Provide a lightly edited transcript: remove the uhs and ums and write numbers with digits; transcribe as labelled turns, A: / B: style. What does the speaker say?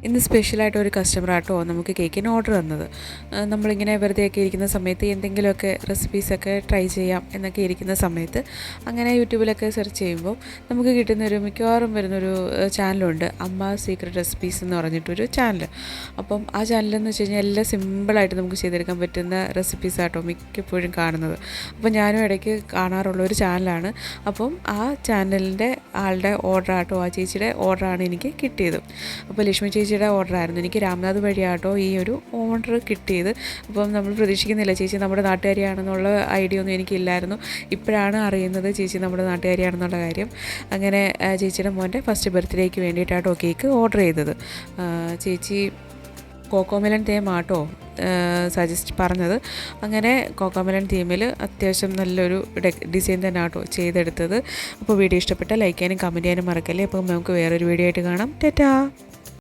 A: ഇന്ന് സ്പെഷ്യലായിട്ട് ഒരു കസ്റ്റമറാട്ടോ നമുക്ക് കേക്കിന് ഓർഡർ തന്നത്. നമ്മളിങ്ങനെ വെറുതെയൊക്കെ ഇരിക്കുന്ന സമയത്ത് എന്തെങ്കിലുമൊക്കെ റെസിപ്പീസൊക്കെ ട്രൈ ചെയ്യാം എന്നൊക്കെ ഇരിക്കുന്ന സമയത്ത് അങ്ങനെ യൂട്യൂബിലൊക്കെ സെർച്ച് ചെയ്യുമ്പോൾ നമുക്ക് കിട്ടുന്നൊരു മിക്കവാറും വരുന്നൊരു ചാനലുണ്ട്, അമ്മ സീക്രട്ട് റെസിപ്പീസ് എന്ന് പറഞ്ഞിട്ടൊരു ചാനൽ. അപ്പം ആ ചാനലെന്ന് വെച്ച് കഴിഞ്ഞാൽ എല്ലാം സിമ്പിളായിട്ട് നമുക്ക് ചെയ്തെടുക്കാൻ പറ്റുന്ന റെസിപ്പീസാട്ടോ മിക്കപ്പോഴും കാണുന്നത്. അപ്പോൾ ഞാനും ഇടയ്ക്ക് കാണാറുള്ള ഒരു ചാനലാണ്. അപ്പം ആ ചാനലിൻ്റെ ആളുടെ ഓർഡറാട്ടോ, ആ ചേച്ചിയുടെ ഓർഡറാണ് എനിക്ക് കിട്ടിയത്. അപ്പോൾ ലക്ഷ്മി ചേച്ചിയുടെ ഓർഡറായിരുന്നു. എനിക്ക് രാംനാഥ് വഴിയാട്ടോ ഈ ഒരു ഓർഡർ കിട്ടിയത്. അപ്പം നമ്മൾ പ്രതീക്ഷിക്കുന്നില്ല ചേച്ചി നമ്മുടെ നാട്ടുകാരിയാണെന്നുള്ള ഐഡിയ ഒന്നും എനിക്കില്ലായിരുന്നു. ഇപ്പോഴാണ് അറിയുന്നത് ചേച്ചി നമ്മുടെ നാട്ടുകാരിയാണെന്നുള്ള കാര്യം. അങ്ങനെ ചേച്ചിയുടെ മോൻ്റെ ഫസ്റ്റ് ബർത്ത്ഡേക്ക് വേണ്ടിയിട്ടാട്ടോ കേക്ക് ഓർഡർ ചെയ്തത്. ചേച്ചി കോക്കോമെലൻ തീമാട്ടോ സജസ്റ്റ് പറഞ്ഞത്. അങ്ങനെ കോക്കോമെലൻ തീമിൽ അത്യാവശ്യം നല്ലൊരു ഡിസൈൻ തന്നെ ആട്ടോ ചെയ്തെടുത്തത്. അപ്പോൾ വീഡിയോ ഇഷ്ടപ്പെട്ടാൽ ലൈക്ക് ചെയ്യാനും കമൻറ്റ് ചെയ്യാനും മറക്കല്ലേ. അപ്പോൾ നമുക്ക് വേറൊരു വീഡിയോ ആയിട്ട് കാണാം. ടാറ്റാ.